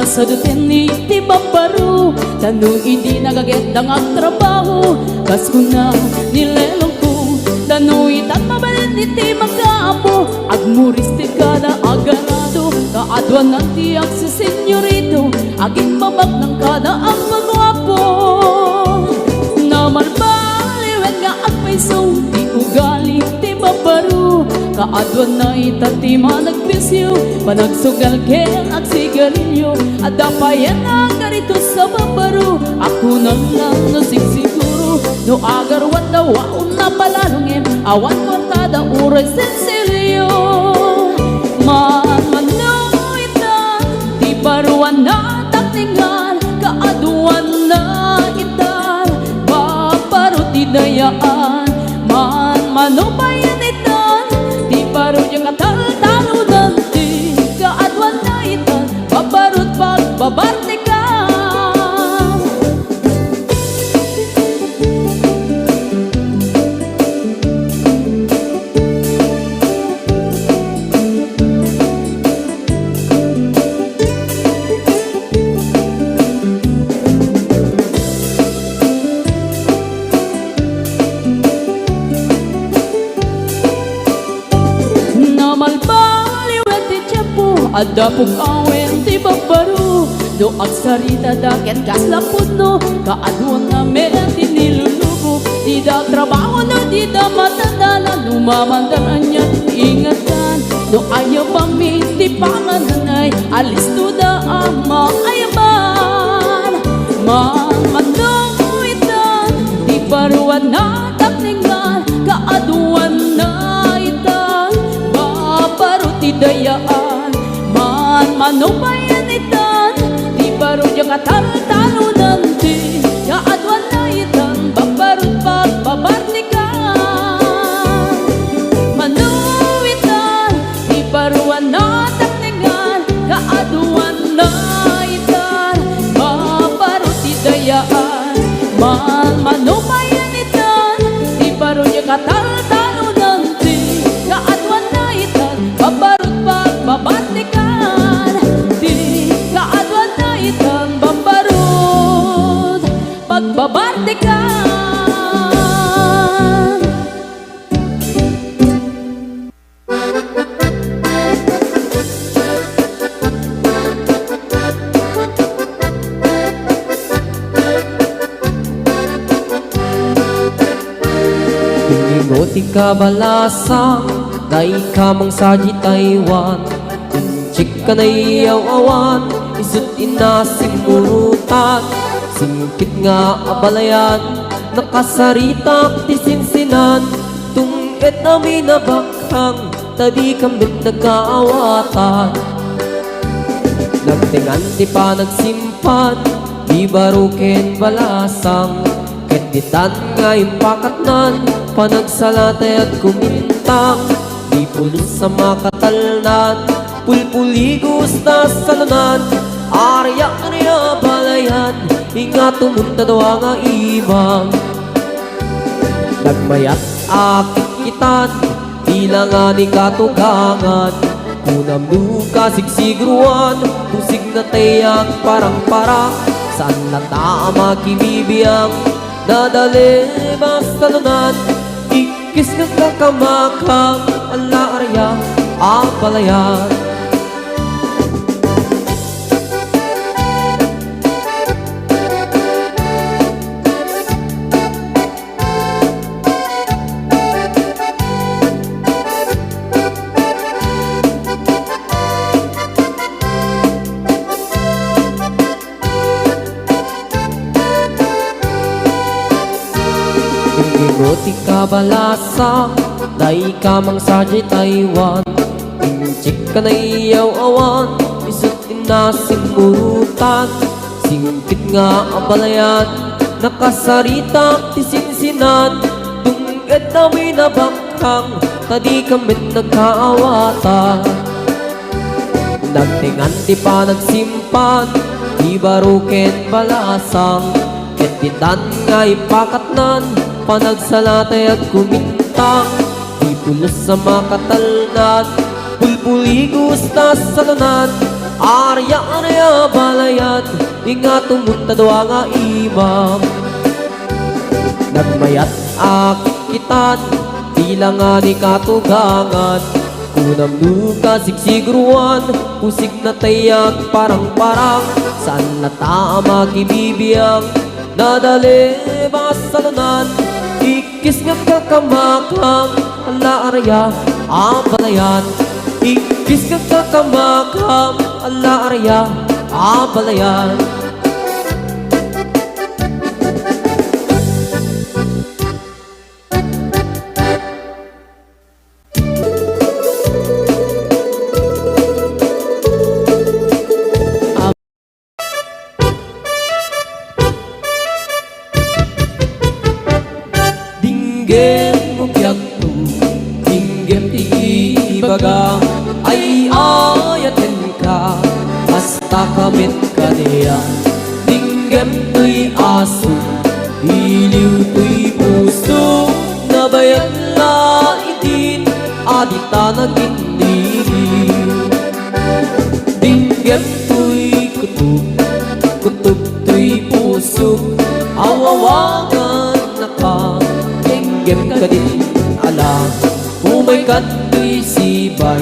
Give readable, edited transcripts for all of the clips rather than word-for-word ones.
sa dutin iti babaro, tanong hindi nagagetang ang trabaho. Kas ko na nilelong ko, tanong itan mabalin iti magkaapo. Agmuristik ka na agarado, kaadwan ng tiyak si senyorito. Aging babak ng kada ang magwapo. Naman baliwen nga agpaiso, di ugali ti babaro. Kaadwan na itatima nagbisyo, panagsugal ken ag sigarilyo. Adapayan na ganito sa babaro, ako na lang nasigsiguro. No agarwan daw waon na palalungin, awan kwartada uray sensilyo. Manmanong ita, di baruan na takningan. Kaaduan na itan, babaro ti dayaan. Manmanong bayan itan, di baro yung katal-talo nanti. Kaadwan na itan, babarot pagbabarte ka. Adapog awen ti babaro, do agsarita daket kas lapudno. Kaadwan nga men ti nilulubo, di da trabaho no di da matandala. Lumamandaran niya ingatan, do ayaw pami ti pangananay. Alis to da ama ayaban. Manmanong itan, di baruan na takningan. Kaadwan na itan, babaro ti dayaan. Manong bayan itan, di baro yung katal-talo nanti. Kaadwan na itan, babarot pagbabarte ka. Manong itan, di baruan na takningan. Kaadwan na itan, babarot idayaan. Manong bayan itan, di baro yung katal-talo nanti. Kaadwan na itan, babarot pagbabarte ka. Pagbabarte ka. Ingoti ka balasa, dai ka mang saji Taiwan. Inchik ka na iyaw awan, isut inasimurutan. Singkit nga abalayan, nakasaritak ti sinsinan. Tungkit namin na bakhang, tadi kambit nagkaawatan. Nagtingan ti pa nagsimpan, di baruken balasang. Keditan nga impakatnan, panagsalatay at kumintang. Di pulos sa makatalnan, pulpuligos na salunan. Arya-arya balayan, ingat tumunta daw ang imang. Nagmayat akit kitan, ilangan ni katugangan. Kunam duka sigsigruan, tusig na tayak parang-parang. Saan lata makibibiyang, dadali basta lunan. Ikis ng kakamakang, ala arya ang balayan. Ingoti ka balasa, dai ka mang saji Taiwan. Inchik ka na iyaw awan, isut inasimurutan. Singkit nga abalayan, nakasaritak ti sinsinan. Tungkit namin na bakhang, tadi kambit nagkaawatan. Nagtingan ti pa nagsimpan, di baruken balasang. Keditan nga ipakatnan, panagsalatay at kumintang. Di pulos sa makatalnan, pulpuligos na salunan. Arya-arya bala Inga tumunta doa nga imam. Nagmayat akit kitan, tila nga ni katugangan. Kunam duka sigsiguruan, pusik na tayag parang-parang. Saan na tama kibibiyang, nadali ba salunan. Ikis nga kakamakam, ala araya ang balayan. Ikis nga kakamakam, ala araya ang balayan. Dinggem mo biyagto, dinggem ti baga, ay ayatin ka, basta kamit ka niya. Dinggem to'y aso, iliw to'y puso, nabayan la itin, adita nagindiliw. Dinggem to'y kutub, kutub to'y puso, awawangan na ka. Dinggem ka din ala, umay kato'y sibay,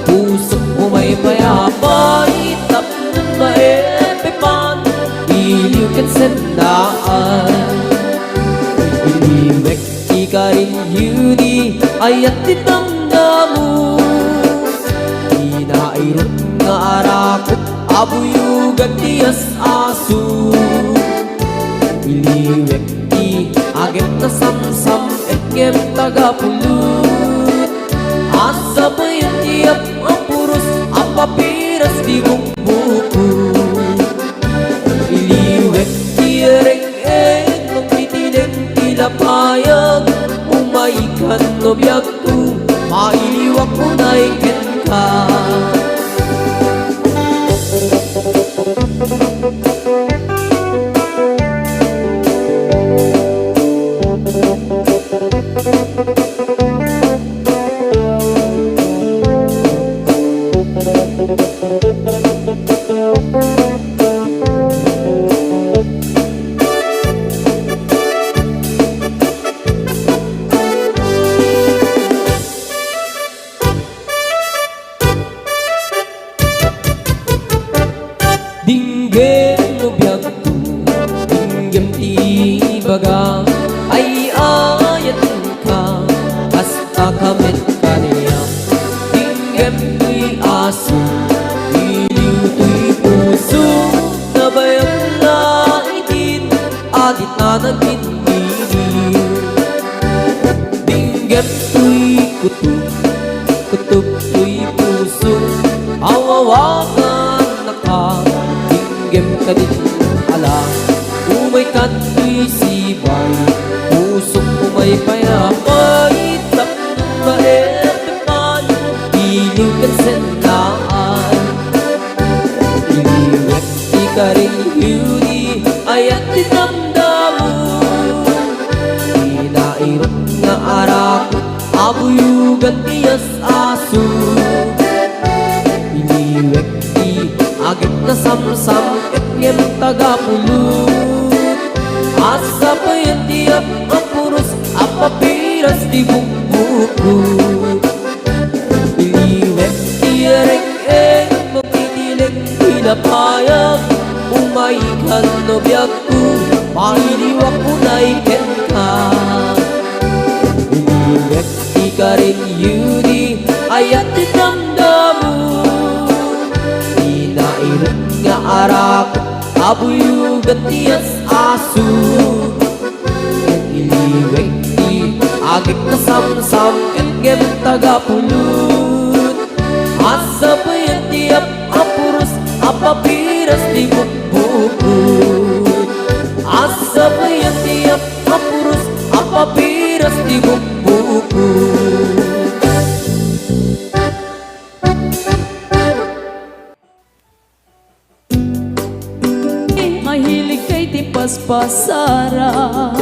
pusok umay payapay, tapon maepepan, iliw kat sendaan. Iliwek di ka rin yudi, ayat ditangdamu. Inairot nga arakot, abuyugan tiyas asu. Iliwek di agem na samsam, etgem tagapulut. Asa ba yan tiap ang puros, ang papiras di buku. Iliwek di ereng-eng, magtitiling tilapayag. Umaikan no biyagto, mailiwak mo na ikin ka. Dinggem mo biyagto, dinggem ti baga, ay ayatin ka, basta kamit ka niya. Dinggem to'y aso, iliw to'y puso, nabayang na itin, adit na nagindiliw. Dinggem to'y kutub, kutub to'y puso, awawakan na ka. Dinggem ka din ala, umay kato'y sibay, pusok umay payapay, tapon maepepan, iliw kat sendaan. Iliwek di ka rin yudi, ayat dinamdamu. Inairot nga arakot, abuyugan tiyas aso. Iliwek di agit na samsam, etgem tagapulut. Asa pa yan tiap ang puros, ang papiras di bukbukut. Iliwek di ereng-eng, magtitiling tilapayag. Umaikan no biyagto, mailiwak mo na ikin ka. Iliwek di ka rin yudi, ayat dinamdamu. Inairot nga arakot, abuyugan tiyas aso. Iliwek di agit na samsam, etgem tagapulut. Asa pa yan tiap ang puros, ang papiras di bukbukut. Asa pa yan tiap ang puros, ang papiras di bukbukut. Mahilig kay ti paspasaran,